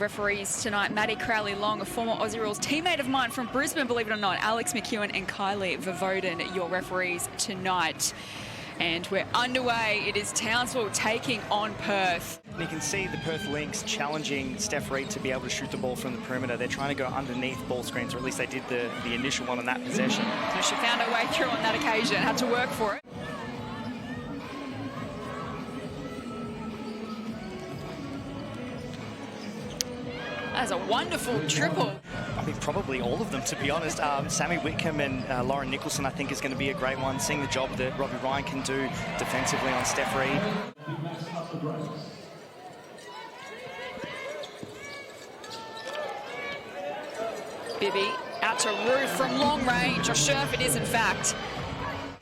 referees tonight, Maddie Crowley-Long, a former Aussie Rules teammate of mine from Brisbane, believe it or not, Alex McEwen and Kylie Vivoden, your referees tonight. And we're underway. It is Townsville taking on Perth. And you can see the Perth Lynx challenging Steph Reid to be able to shoot the ball from the perimeter. They're trying to go underneath ball screens, or at least they did the initial one on that possession. So she found her way through on that occasion, had to work for it. That's a wonderful triple. I mean, probably all of them, to be honest. Sammy Whitcomb and Lauren Nicholson, I think, is going to be a great one, seeing the job that Robbie Ryan can do defensively on Steph Reid. Bibby out to Ruth from long range, or Scherf it is in fact.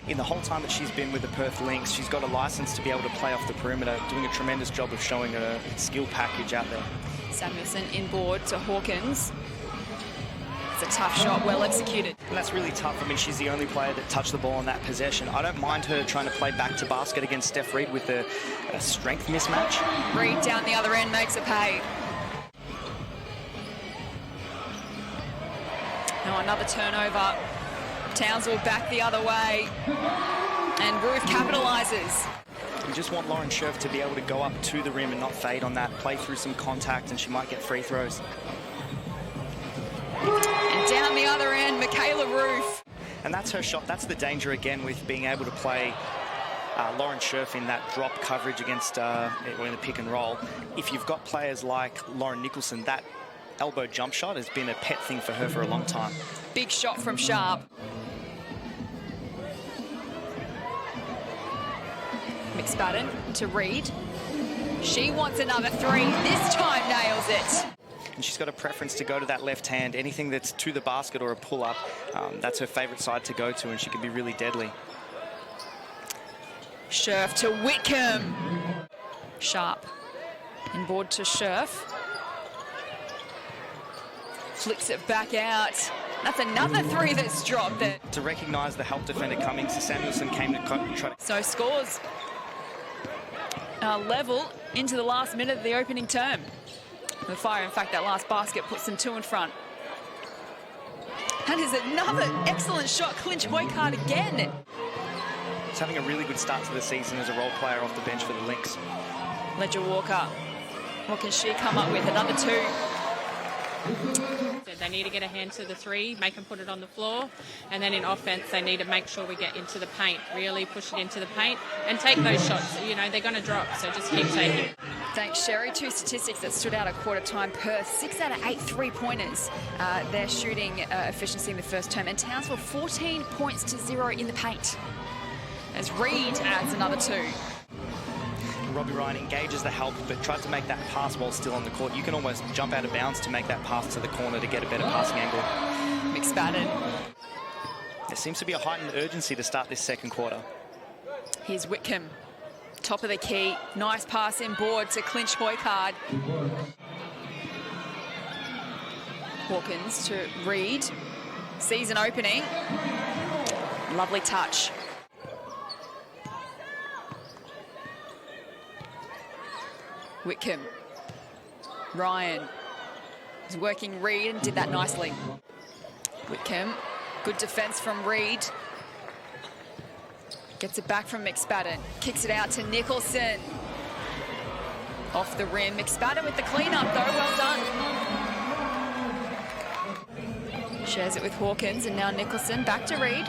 In the whole time that she's been with the Perth Lynx, she's got a license to be able to play off the perimeter, doing a tremendous job of showing her skill package out there. Samuelson inboard to Hawkins. It's a tough shot, well executed. And that's really tough. I mean, she's the only player that touched the ball on that possession. I don't mind her trying to play back to basket against Steph Reid with a strength mismatch. Reid down the other end makes it pay. Now another turnover. Townsville back the other way. And Ruth capitalises. You just want Lauren Scherf to be able to go up to the rim and not fade on that, play through some contact, and she might get free throws. And down the other end, Michaela Ruth. And that's her shot. That's the danger again with being able to play Lauren Scherf in that drop coverage against, or in the pick and roll. If you've got players like Lauren Nicholson, that elbow jump shot has been a pet thing for her for a long time. Big shot from Sharp. McSpadden to Reid. She wants another three. This time nails it. And she's got a preference to go to that left hand. Anything that's to the basket or a pull-up, that's her favourite side to go to, and she can be really deadly. Scherf to Whitcomb. Sharp. Inboard to Scherf. Flicks it back out. That's another three that's dropped there. To recognise the help defender coming, so Samuelson came to try to... So scores level into the last minute of the opening term. The Fire, in fact, that last basket puts them two in front. That is another excellent shot. Clinch Hoycard again. He's having a really good start to the season as a role player off the bench for the Lynx. Ledger Walker. What can she come up with? Another two. They need to get a hand to the three, make them put it on the floor, and then in offense they need to make sure we get into the paint, really push it into the paint and take those shots. You know, they're going to drop, so just keep taking. Thanks, Sherry. Two statistics that stood out at quarter time. Perth, 6 out of 8 three-pointers. Their shooting efficiency in the first term. And Townsville, 14 points to 0 in the paint. As Reid adds another two. Robbie Ryan engages the help, but tried to make that pass while still on the court. You can almost jump out of bounds to make that pass to the corner to get a better passing angle. McSpadden. There seems to be a heightened urgency to start this second quarter. Here's Whitcomb. Top of the key. Nice pass inboard to Clinch Hoycard. Hawkins to Reid. Sees an opening. Lovely touch. Whitcomb. Ryan is working Reid and did that nicely. Whitcomb, good defense from Reid. Gets it back from McSpadden. Kicks it out to Nicholson. Off the rim. McSpadden with the cleanup though, well done. Shares it with Hawkins and now Nicholson. Back to Reid.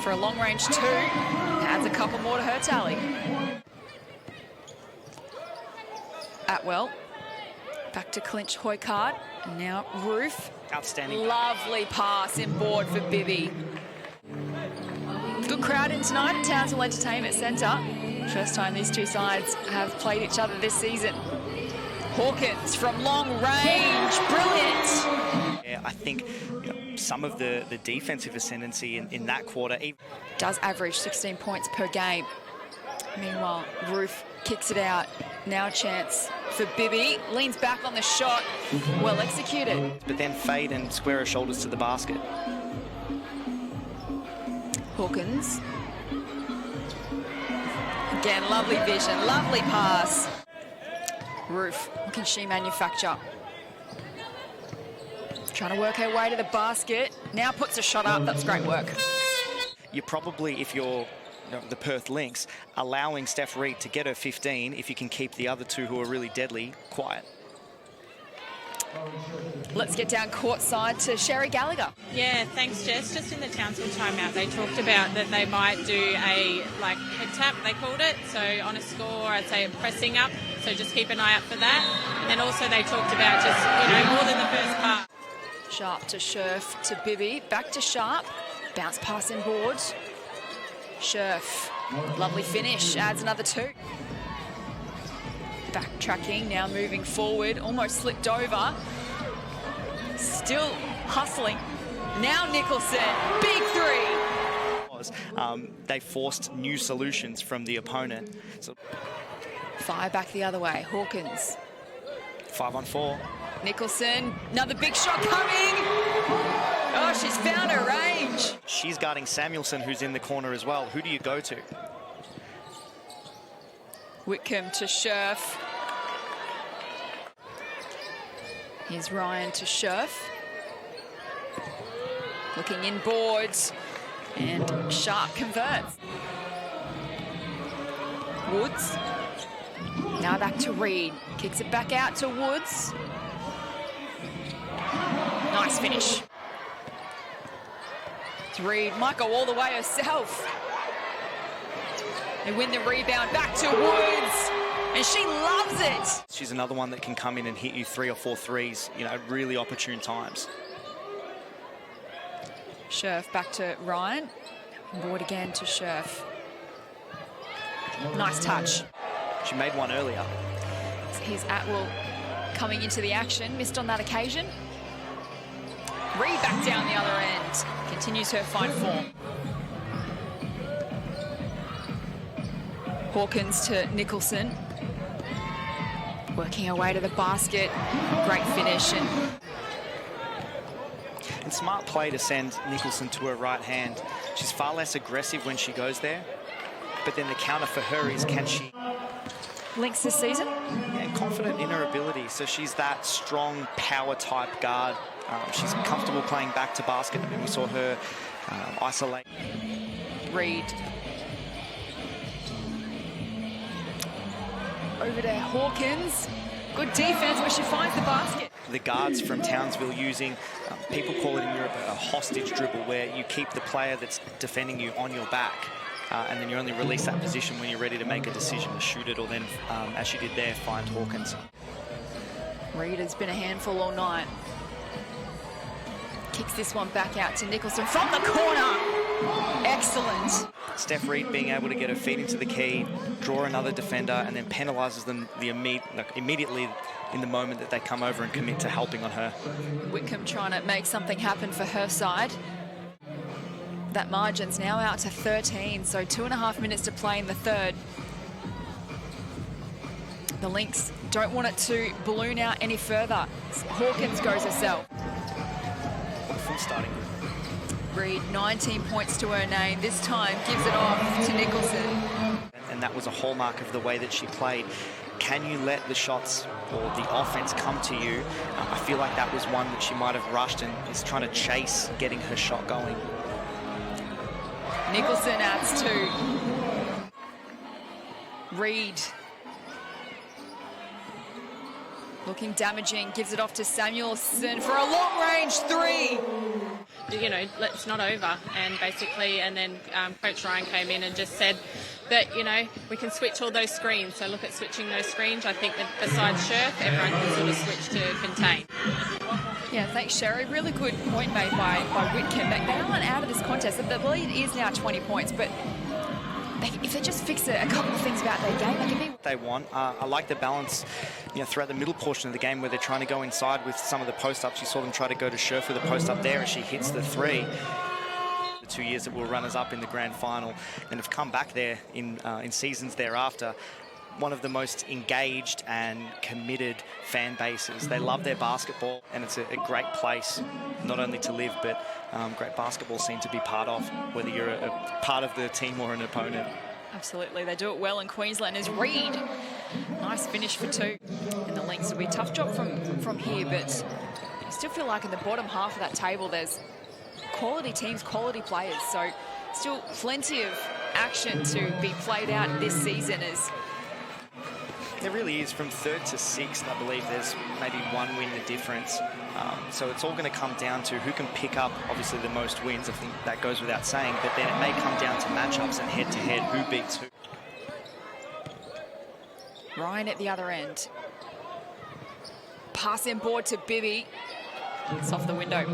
For a long range two. Adds a couple more to her tally. Atwell, back to Clinch Hoycard, and now Ruth. Outstanding. Lovely pass inboard for Bibby. Good crowd in tonight at Townsville Entertainment Centre. First time these two sides have played each other this season. Hawkins from long range, brilliant. Yeah, I think some of the defensive ascendancy in that quarter. Does average 16 points per game. Meanwhile, Ruth kicks it out. Now a chance for Bibby. Leans back on the shot. Well executed. But then fade and square her shoulders to the basket. Hawkins. Again, lovely vision, lovely pass. Roof, what can she manufacture? Trying to work her way to the basket. Now puts a shot up. That's great work. You're probably, if you're the Perth Lynx, allowing Steph Reid to get her 15 if you can keep the other two who are really deadly quiet. Let's get down courtside to Sherry Gallagher. Yeah, thanks, Jess. Just in the Townsville timeout, they talked about that they might do a head tap, they called it. So on a score, I'd say pressing up. So just keep an eye out for that. And then also they talked about just, more than the first part. Sharp to Scherf to Bibby. Back to Sharp. Bounce pass inboard. Scherf. Lovely finish. Adds another 2. Backtracking, now moving forward. Almost slipped over. Still hustling. Now Nicholson. Big 3. They forced new solutions from the opponent. So Fire back the other way. Hawkins. 5-on-4. Nicholson. Another big shot coming. Oh, she's found her range. She's guarding Samuelson, who's in the corner as well. Who do you go to? Whitcomb to Scherf. Here's Ryan to Scherf. Looking in boards. And Sharp converts. Woods. Now back to Reid. Kicks it back out to Woods. Nice finish. It's Reid. Might go all the way herself. They win the rebound. Back to Woods. And she loves it. She's another one that can come in and hit you 3 or 4 threes, at really opportune times. Scherf back to Ryan. Board again to Scherf. Nice touch. She made one earlier. Here's Atwell coming into the action. Missed on that occasion. Reid back down the other end. Continues her fine form. Hawkins to Nicholson. Working her way to the basket. Great finish. And smart play to send Nicholson to her right hand. She's far less aggressive when she goes there. But then the counter for her is, can she... Lynx this season? Yeah, confident in her ability. So she's that strong power type guard. She's comfortable playing back to basket. I mean, we saw her isolate. Reid. Over to Hawkins. Good defense, but she finds the basket. The guards from Townsville using, people call it in Europe a hostage dribble, where you keep the player that's defending you on your back. And then you only release that position when you're ready to make a decision to shoot it, or then, as she did there, find Hawkins. Reid has been a handful all night. Kicks this one back out to Nicholson from the corner. Excellent. Steph Reid being able to get her feet into the key, draw another defender, and then penalises them immediately in the moment that they come over and commit to helping on her. Whitcomb trying to make something happen for her side. That margin's now out to 13, so 2.5 minutes to play in the third. The Lynx don't want it to balloon out any further. Hawkins goes herself. Full starting. Reid, 19 points to her name. This time gives it off to Nicholson. And that was a hallmark of the way that she played. Can you let the shots or the offense come to you? I feel like that was one that she might have rushed and is trying to chase getting her shot going. Nicholson adds 2. Reid. Looking damaging, gives it off to Samuelson for a long-range 3. It's not over. And basically, and then Coach Ryan came in and just said that, we can switch all those screens. So look at switching those screens. I think that besides Scherf, everyone can sort of switch to contain. Yeah, thanks, Sherry. Really good point made by Whitcomb. They aren't out of this contest. The lead is now 20 points, but if they just fix a couple of things about their game, they can be... They want. I like the balance, throughout the middle portion of the game where they're trying to go inside with some of the post-ups. You saw them try to go to Scherf with a post-up there, and she hits the 3. The 2 years that were runners-up in the grand final and have come back there in seasons thereafter. One of the most engaged and committed fan bases. They love their basketball, and it's a great place not only to live, but great basketball scene to be part of, whether you're a part of the team or an opponent. Absolutely, they do it well in Queensland. As Reid Nice finish for 2. And the Lynx will be a tough job from here, but I still feel like in the bottom half of that table, there's quality teams, quality players. So still plenty of action to be played out this season. As there really is. From 3rd to 6th, I believe there's maybe 1 win the difference. So it's all going to come down to who can pick up, obviously, the most wins. I think that goes without saying. But then it may come down to matchups and head-to-head, who beats who. Ryan at the other end. Pass in board to Bibby. It's off the window.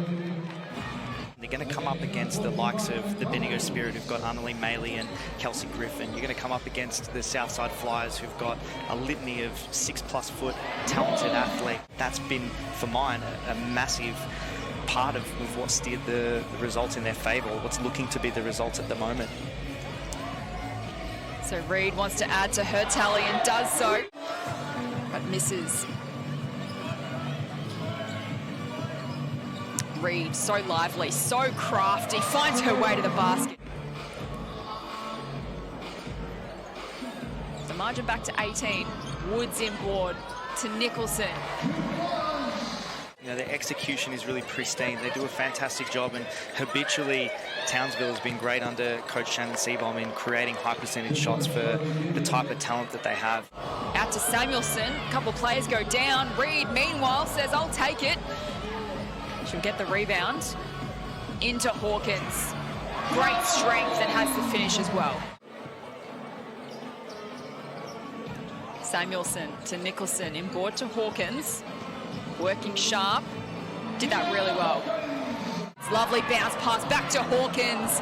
They're going to come up against the likes of the Bendigo Spirit, who've got Annalie Maley and Kelsey Griffin. You're going to come up against the Southside Flyers, who've got a litany of 6+ foot talented athlete. That's been, for mine, a massive part of what steered the results in their favour, what's looking to be the results at the moment. So Reid wants to add to her tally and does so, but misses. Reid, so lively, so crafty, finds her way to the basket. The margin back to 18. Woods inboard to Nicholson. You know, their execution is really pristine. They do a fantastic job, and habitually Townsville has been great under Coach Shannon Seabohm in creating high percentage shots for the type of talent that they have. Out to Samuelson, a couple of players go down. Reid, meanwhile, says, I'll take it. She'll get the rebound into Hawkins. Great strength and has the finish as well. Samuelson to Nicholson, inboard to Hawkins. Working sharp. Did that really well. It's lovely bounce pass back to Hawkins.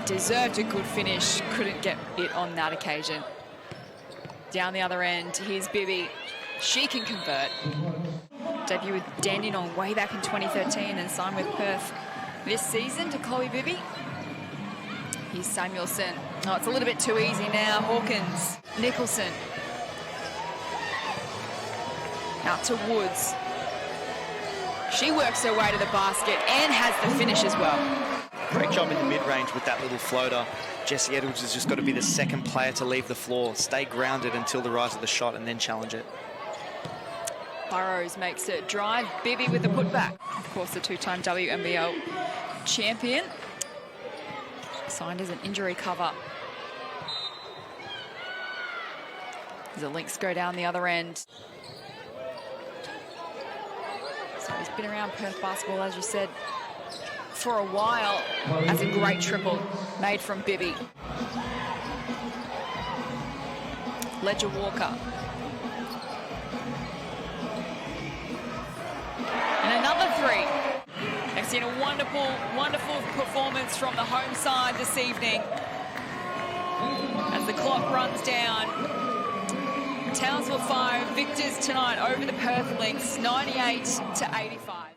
Deserved a good finish. Couldn't get it on that occasion. Down the other end, here's Bibby. She can convert. Debut with Dandenong way back in 2013 and signed with Perth this season to Chloe Bibby. Here's Samuelson. Oh, it's a little bit too easy now. Hawkins, Nicholson. Out to Woods. She works her way to the basket and has the finish as well. Great job in the mid-range with that little floater. Jessie Edwards has just got to be the second player to leave the floor, stay grounded until the rise of the shot and then challenge it. Burrows makes it drive. Bibby with the putback. Of course, the 2-time WNBL champion. Signed as an injury cover. The Lynx go down the other end. So he's been around Perth basketball, as you said, for a while, as a great triple made from Bibby. Ledger Walker. And another 3. They've seen a wonderful, wonderful performance from the home side this evening. As the clock runs down, Townsville 5 victors tonight over the Perth Lynx, 98-85.